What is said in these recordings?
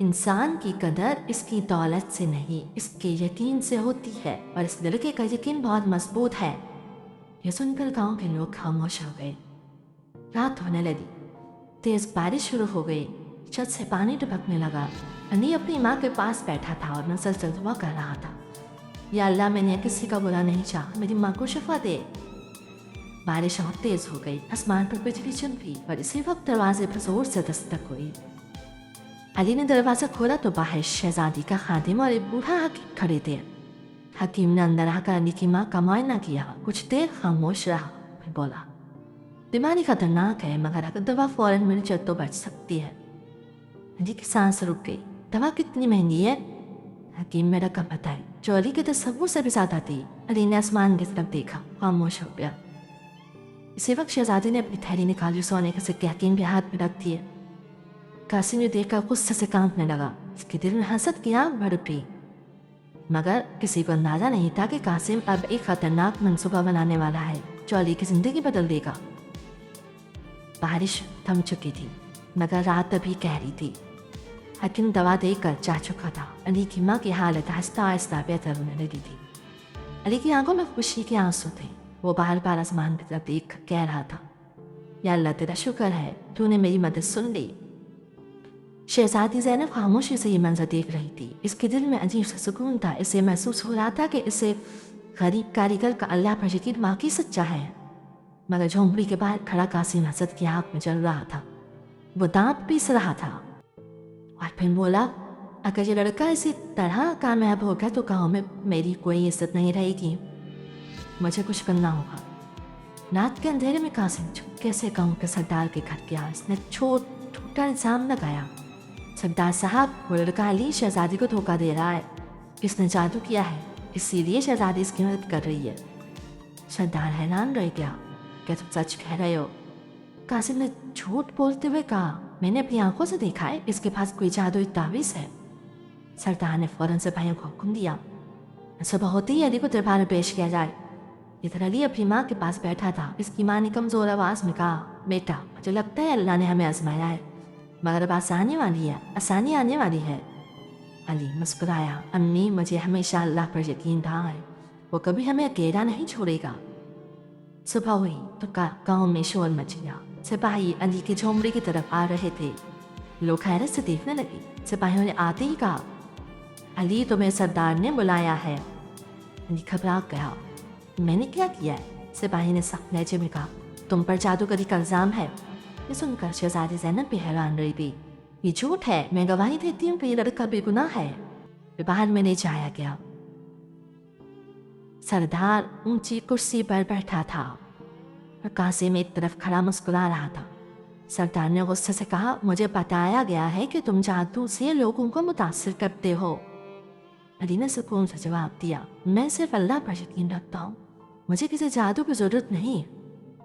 انسان کی قدر اس کی دولت سے نہیں اس کے یقین سے ہوتی ہے، اور اس لڑکے کا یقین بہت مضبوط ہے۔ یہ سن کر گاؤں کے لوگ خاموش ہو گئے۔ رات ہونے لگی، تیز بارش شروع ہو گئی، چھت سے پانی ٹپکنے لگا۔ علی اپنی ماں کے پاس بیٹھا تھا اور مسلسل دعا کر رہا تھا، یا اللہ میں نے کسی کا برا نہیں چاہا، میری ماں کو شفا دے۔ بارش اور تیز ہو گئی، آسمان پر بجلی چمکی، اور اسی وقت دروازے پر زور سے دستک ہوئی۔ علی نے دروازہ کھولا تو باہر شہزادی کا خادم اور ایک بوڑھا حکیم کھڑے تھے۔ حکیم نے اندر آ کر علی کی ماں کا معائنہ کیا، کچھ دیر خاموش رہا، پھر بولا، بیماری خطرناک ہے، مگر اگر دوا فوراً مل جائے تو بچ سکتی ہے۔ علی کی سانس رک گئی۔ دوا کتنی مہنگی ہے؟ حکیم میں رقم بتائی جو علی کے تصور سے بھی زیادہ تھی۔ علی نے آسمان کی طرف دیکھا، خاموش ہو گیا۔ اسی وقت شہزادی نے اپنی تھیلی نکالی، سونے کے سکے حکیم کے ہاتھ میں رکھ دیے۔ قاسم یہ دیکھ کر غصے سے کانپنے لگا، اس کے دل میں حسد کی آگ بھڑک اٹھی، مگر کسی کو اندازہ نہیں تھا کہ قاسم اب ایک خطرناک منصوبہ بنانے والا ہے جو علی کی زندگی بدل دے گا۔ بارش تھم چکی تھی، مگر رات ابھی گہری تھی۔ حکیم دوا دے کر جا چکا تھا۔ علی کی ماں کی حالت آہستہ آہستہ بہتر ہونے لگی تھی۔ علی کی آنکھوں میں خوشی کے آنسو تھے۔ وہ بار بار آسمان کی طرف دیکھ کر کہہ رہا تھا، یا اللہ تیرا شکر ہے، تو نے میری مدد سن لی۔ شہزادی زینب خاموشی سے یہ منظر دیکھ رہی تھی۔ اس کے دل میں عجیب سا سکون تھا۔ اسے محسوس ہو رہا تھا کہ اسے غریب کاریگر کا اللہ پر یقین واقعی سچا ہے۔ مگر جھونپڑی کے باہر کھڑا قاسم حسد کی آگ میں جل رہا تھا۔ وہ دانت پیس رہا تھا اور پھر بولا، اگر یہ لڑکا اسی طرح کامیاب ہو گیا تو گاؤں میں میری کوئی عزت نہیں رہے گی۔ مجھے کچھ کرنا ہوگا۔ رات کے اندھیرے میں قاسم چپکے سے گاؤں کے سردار کے گھر گیا۔ اس نے چھوٹا الزام لگایا، سردار صاحب، وہ لڑکا علی شہزادی کو دھوکہ دے رہا ہے، اس نے جادو کیا ہے، اسی لیے شہزادی اس کی مدد کر رہی ہے۔ سردار حیران رہ گیا، کیا تم سچ کہہ رہے ہو؟ قاسم نے جھوٹ بولتے ہوئے کہا، میں نے اپنی آنکھوں سے دیکھا ہے، اس کے پاس کوئی جادوئی تعویذ ہے۔ سردار نے فوراً سپاہیوں کو حکم دیا، صبح ہوتے ہی علی کو دربار میں پیش کیا جائے۔ ادھر علی اپنی ماں کے پاس بیٹھا تھا۔ اس کی ماں نے کمزور آواز میں کہا، بیٹا، مجھے لگتا ہے اللہ نے ہمیں آزمایا ہے، مگر اب آسانی آنے والی ہے۔ علی مسکرایا، امی، مجھے ہمیشہ اللہ پر یقین رہا ہے، وہ کبھی ہمیں اکیلا نہیں چھوڑے گا۔ صبح ہوئی تو گاؤں میں شور مچ گیا۔ سپاہی علی کے جھونپڑی کی طرف آ رہے تھے۔ لوگ حیرت سے دیکھنے لگے۔ سپاہیوں نے آتے ہی کہا، علی، تمہیں سردار نے بلایا ہے۔ علی گھبرا گیا، میں نے کیا کیا ہے؟ سپاہی نے سخت لہجے میں کہا، تم پر جادوگری کا الزام ہے۔ یہ سن کر شہزادی زینب بھی حیران رہی تھی۔ یہ جھوٹ ہے، میں گواہی دیتی ہوں کہ یہ لڑکا بے گناہ ہے۔ باہر میں لے جایا گیا۔ سردار اونچی کرسی پر بیٹھا تھا اور قاسم ایک طرف کھڑا مسکرا رہا تھا۔ سردار نے غصے سے کہا، مجھے بتایا گیا ہے کہ تم جادو سے لوگوں کو متاثر کرتے ہو۔ علی نے سکون سے جواب دیا، میں صرف اللہ پر یقین رکھتا ہوں، مجھے کسی جادو کی ضرورت نہیں۔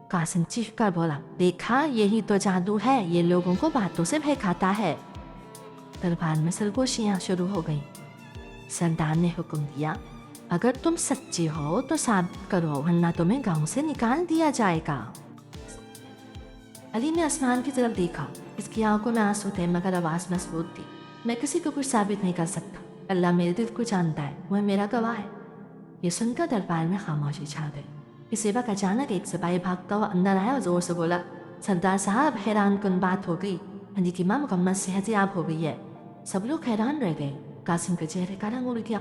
قاسم چیخ کر بولا، دیکھا، یہی تو جادو ہے، یہ لوگوں کو باتوں سے بہکاتا ہے۔ دربار میں سرگوشیاں شروع ہو گئیں۔ سردار نے حکم دیا، اگر تم سچے ہو تو ثابت کرو، ورنہ تمہیں گاؤں سے نکال دیا جائے گا۔ علی نے آسمان کی طرف دیکھا۔ اس کی آنکھوں میں آنسو تھے، مگر آواز مضبوط تھی، میں کسی کو کچھ ثابت نہیں کر سکتا، اللہ میرے دل کو جانتا ہے، وہ میرا گواہ ہے۔ یہ سن کر دربار میں خاموشی چھا گئی۔ اسی وقت اچانک ایک سپاہی بھاگتا ہوا اندر آیا اور زور سے بولا، سردار صاحب، حیران کن بات ہو گئی، علی کی ماں مکمل صحت یاب ہو گئی ہے۔ سب لوگ حیران رہ گئے۔ قاسم کے چہرے کا رنگ اڑ گیا۔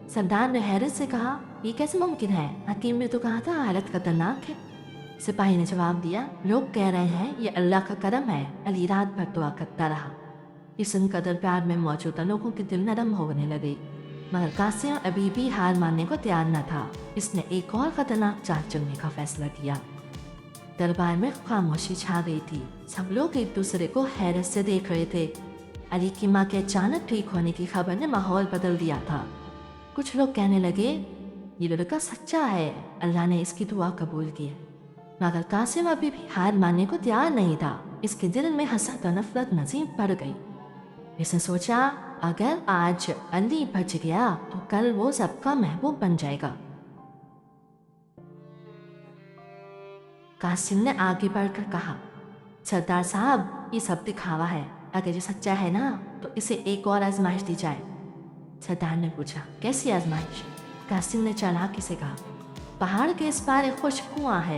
سردار نے حیرت سے کہا، یہ کیسے ممکن ہے؟ حکیم نے تو کہا تھا حالت خطرناک ہے۔ سپاہی نے جواب دیا، لوگ کہہ رہے ہیں یہ اللہ کا کرم ہے۔ علی رات بھر دعا کرتا رہا۔ یہ سن کر دربار میں موجودہ لوگوں کے دل نرم ہونے لگے، مگر قاسم ابھی بھی ہار ماننے کو تیار نہ تھا۔ اس نے ایک اور خطرناک چال چلنے کا فیصلہ کیا۔ دربار میں خاموشی چھا گئی تھی۔ سب لوگ ایک دوسرے کو حیرت سے دیکھ رہے تھے۔ علی کی ماں کے اچانک ٹھیک ہونے کی خبر نے ماحول بدل دیا تھا۔ کچھ لوگ کہنے لگے، یہ لڑکا سچا ہے، اللہ نے اس کی دعا قبول کی ہے۔ مگر قاسم ابھی بھی ہار ماننے کو تیار نہیں تھا۔ اس کے دل میں حسد اور نفرت مزید بڑھ گئی۔ اس نے سوچا، اگر آج علی بچ گیا تو کل وہ سب کا محبوب بن جائے گا۔ قاسم نے آگے بڑھ کر کہا، سردار صاحب، یہ سب دکھاوا ہے، اگر یہ سچا ہے نا تو اسے ایک اور آزمائش دی جائے۔ سردار نے پوچھا، کیسی آزمائش؟ قاسم نے چالاکی سے کہا، پہاڑ کے اس پار ایک خشک کنواں ہے،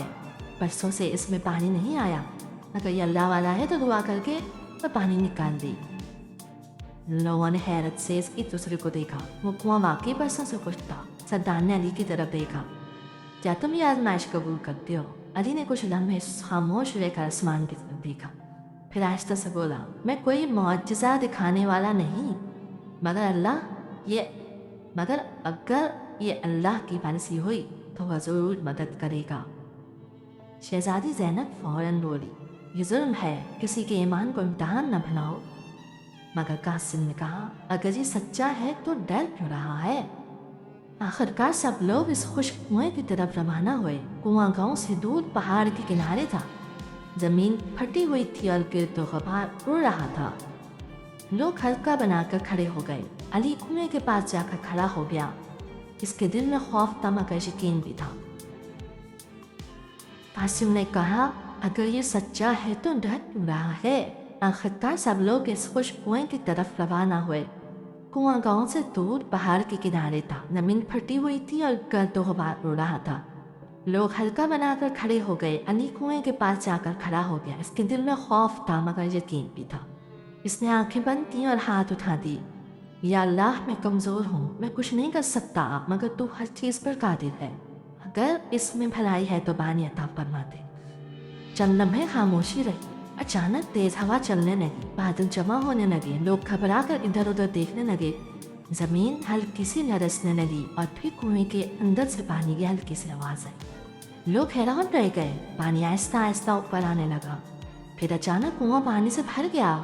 برسوں سے اس میں پانی نہیں آیا، اگر یہ اللہ والا ہے تو دعا کر کے وہ پانی نکال دی۔ لوگوں نے حیرت سے اس ایک دوسرے کو دیکھا، وہ کنواں واقعی برسوں سے خشک تھا۔ سردار نے علی کی طرف دیکھا، کیا تم یہ آزمائش قبول کرتے ہو؟ علی نے کچھ لمحے خاموش رہ کر آسمان کی طرف دیکھا، پھر آہستہ سے بولا، میں کوئی معجزہ دکھانے والا نہیں، مگر اگر یہ اللہ کی پالیسی ہوئی تو وہ ضرور مدد کرے گا۔ شہزادی زینب فوراً بولی، یہ ظلم ہے، کسی کے ایمان کو امتحان نہ بناؤ۔ مگر قاسم نے کہا، اگر یہ سچا ہے تو ڈر کیوں رہا ہے؟ آخرکار سب لوگ اس خشک کنویں کی طرف روانہ ہوئے۔ کنواں گاؤں سے دور پہاڑ کے کنارے تھا، زمین پھٹی ہوئی تھی اور گرد و غبار اڑ رہا تھا۔ لوگ حلقہ بنا کر کھڑے ہو گئے۔ علی کنویں کے پاس جا کر کھڑا ہو گیا، اس کے دل میں خوف تھا مگر یقین بھی تھا۔ قاسم نے کہا، اگر یہ سچا ہے تو ڈر کیوں رہا ہے؟ آخرکار سب لوگ اس خشک کنویں کی طرف روانہ ہوئے۔ کنواں گاؤں سے دور پہاڑ کے کنارے تھا، زمین پھٹی ہوئی تھی اور گرد و غبار اڑ رہا تھا۔ لوگ حلقہ بنا کر کھڑے ہو گئے۔ علی کنویں کے پاس جا کر کھڑا ہو گیا، اس کے دل میں خوف تھا مگر یقین بھی تھا۔ اس نے آنکھیں بند کی اور ہاتھ اٹھا دی، یا اللہ میں کمزور ہوں، میں کچھ نہیں کر سکتا، مگر تو ہر چیز پر قادر ہے، اگر اس میں بھلائی ہے تو بانی عطا فرما دے۔ چند لمحے خاموشی رہی، اچانک تیز ہوا چلنے لگی، بادل جمع ہونے لگے، لوگ گھبرا کر ادھر ادھر دیکھنے لگے۔ زمین ہلکی سی لرزنے لگی اور پھر کنویں کے اندر سے پانی کی ہلکی سی آواز آئی۔ لوگ حیران رہ گئے، پانی آہستہ آہستہ اوپر آنے لگا، پھر اچانک کنواں پانی سے بھر گیا۔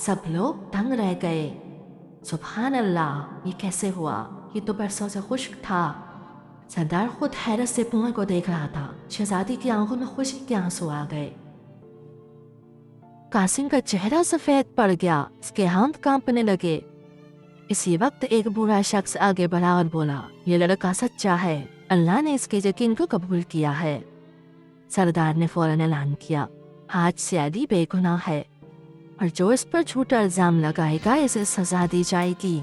سب لوگ دنگ رہ گئے، سبحان اللہ، یہ کیسے ہوا؟ یہ تو برسوں سے خشک تھا۔ سردار خود حیرت سے کنویں کو دیکھ رہا تھا، شہزادی کی آنکھوں میں خوشی کے آنسو آ گئے۔ قاسم کا چہرہ سفید پڑ گیا، اس کے ہاتھ کانپنے لگے۔ اسی وقت ایک بوڑھا شخص آگے بڑھا اور بولا، یہ لڑکا سچا ہے، اللہ نے اس کے یقین کو قبول کیا ہے۔ سردار نے فوراً اعلان کیا، آج سے علی بے گناہ ہے اور جو اس پر جھوٹا الزام لگائے گا اسے سزا دی جائے گی۔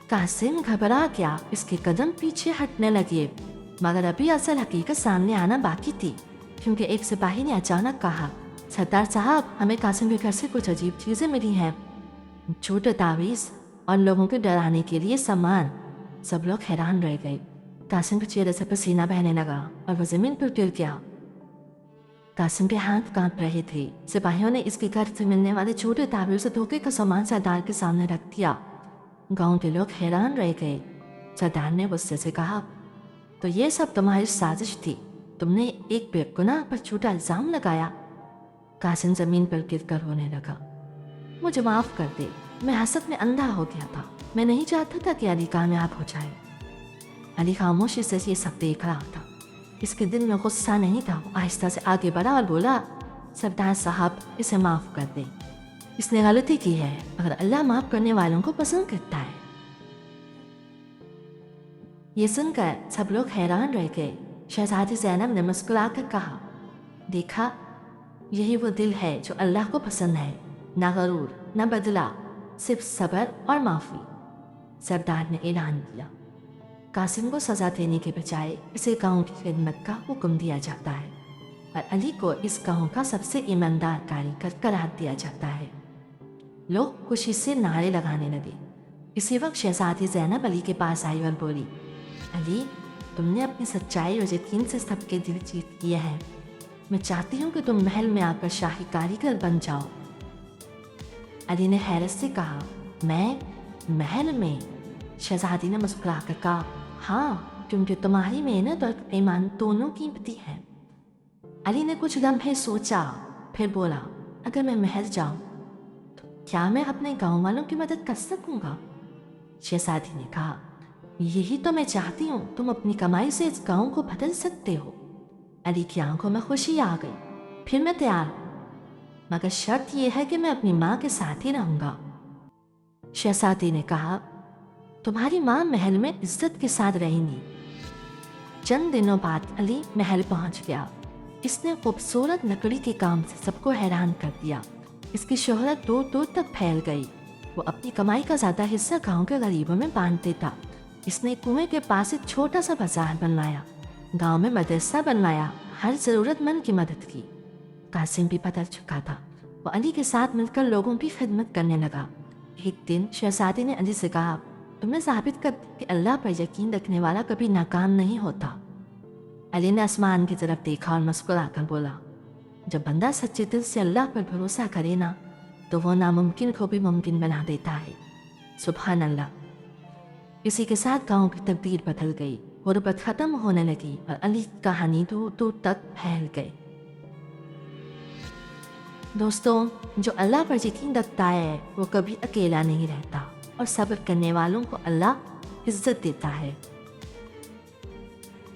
قاسم گھبرا گیا، اس کے قدم پیچھے ہٹنے لگے، مگر ابھی اصل حقیقت سامنے آنا باقی تھی، کیونکہ ایک سپاہی نے اچانک کہا، سردار صاحب، ہمیں قاسم کے گھر سے کچھ عجیب چیزیں ملی ہیں، جھوٹے تعویذ اور لوگوں کے ڈرانے کے لیے سامان۔ سب لوگ حیران رہ گئے۔ قاسم کے چہرے سے پسینہ بہنے لگا اور وہ زمین پر گر گیا۔ قاسم کے ہاتھ کانپ رہے تھے۔ سپاہیوں نے اس کے گھر سے ملنے والے جھوٹے تعویذ سے دھوکے کا سامان سردار کے سامنے رکھ دیا۔ گاؤں کے لوگ حیران رہ گئے۔ سردار نے غصے سے کہا، تو یہ سب تمہاری سازش تھی، تم نے ایک بے گناہ پر جھوٹا الزام لگایا۔ قاسم زمین پر گر کر رونے لگا، مجھے معاف کر دے، میں حسد میں اندھا ہو گیا تھا، میں نہیں چاہتا تھا کہ علی کامیاب ہو جائے۔ علی خاموشی سے یہ سب دیکھ رہا تھا، اس کے دل میں غصہ نہیں تھا۔ وہ آہستہ سے آگے بڑھا اور بولا، سردار صاحب، اسے معاف کر دیں، اس نے غلطی کی ہے، مگر اللہ معاف کرنے والوں کو پسند کرتا ہے۔ یہ سن کر سب لوگ حیران رہ گئے۔ شہزادی زینب نے مسکرا کر کہا، دیکھا، یہی وہ دل ہے جو اللہ کو پسند ہے، نہ غرور نہ بدلہ، صرف صبر اور معافی۔ سردار نے اعلان کیا، قاسم کو سزا دینے کے بجائے اسے گاؤں کی خدمت کا حکم دیا جاتا ہے اور علی کو اس گاؤں کا سب سے ایماندار کاریگر قرار دیا جاتا ہے۔ لوگ خوشی سے نعرے لگانے لگے۔ اسی وقت شہزادی زینب علی کے پاس آئی اور بولی، علی، تم نے اپنی سچائی اور یقین سے سب کے دل جیت لیے ہیں، میں چاہتی ہوں کہ تم محل میں آ کر شاہی کاریگر بن جاؤ۔ علی نے حیرت سے کہا، میں محل میں؟ شہزادی نے مسکرا کر کہا، ہاں، کیونکہ تمہاری محنت اور ایمان دونوں قیمتی ہیں۔ علی نے کچھ لمحے سوچا، پھر بولا، اگر میں محل جاؤں تو کیا میں اپنے گاؤں والوں کی مدد کر سکوں گا؟ شہزادی نے کہا، یہی تو میں چاہتی ہوں، تم اپنی کمائی سے اس گاؤں کو بدل سکتے ہو۔ علی کی آنکھوں میں خوشی آ گئی، پھر میں تیار ہوں، مگر شرط یہ ہے کہ میں اپنی ماں کے ساتھ ہی رہوں گا۔ شہزادی نے کہا، تمہاری ماں محل میں عزت کے ساتھ رہیں گی۔ چند دنوں بعد علی محل پہنچ گیا۔ اس نے خوبصورت لکڑی کے کام سے سب کو حیران کر دیا۔ اس کی شہرت دور دور تک پھیل گئی۔ وہ اپنی کمائی کا زیادہ حصہ گاؤں کے غریبوں میں بانٹ دیتا۔ اس نے کنویں کے پاس ایک چھوٹا سا بازار بنوایا، گاؤں میں مدرسہ بنوایا، ہر ضرورت مند کی مدد کی۔ قاسم بھی بدل چکا تھا، وہ علی کے ساتھ مل کر لوگوں کی خدمت کرنے لگا۔ ایک دن شہزادی نے علی سے کہا، تمہیں ثابت کر کہ اللہ پر یقین رکھنے والا کبھی ناکام نہیں ہوتا۔ علی نے آسمان کی طرف دیکھا اور مسکرا کر بولا، جب بندہ سچے دل سے اللہ پر بھروسہ کرے نا تو وہ ناممکن کو بھی ممکن بنا دیتا ہے۔ سبحان اللہ۔ اسی کے ساتھ گاؤں کی تقدیر بدل گئی، غربت ختم ہونے لگی اور علی کی کہانی دور دور تک پھیل گئی۔ دوستوں، جو اللہ پر یقین رکھتا ہے وہ کبھی اکیلا نہیں رہتا، اور صبر کرنے والوں کو اللہ عزت دیتا ہے۔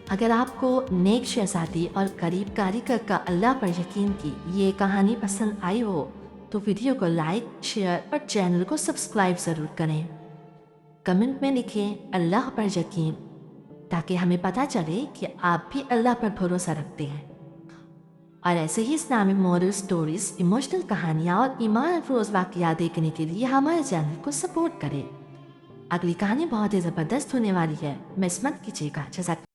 اگر آپ کو نیک شہزادی اور غریب کاریگر کا اللہ پر یقین کی یہ کہانی پسند آئی ہو تو ویڈیو کو لائک، شیئر اور چینل کو سبسکرائب ضرور کریں۔ کمنٹ میں لکھیں اللہ پر یقین، تاکہ ہمیں پتہ چلے کہ آپ بھی اللہ پر بھروسہ رکھتے ہیں۔ اور ایسے ہی اسلامک مورل سٹوریز، ایموشنل کہانیاں اور ایمان افروز واقعات دیکھنے کے لیے ہمارے چینل کو سپورٹ کریں۔ اگلی کہانی بہت ہی زبردست ہونے والی ہے، مس مت کیجیے گا۔ جزاک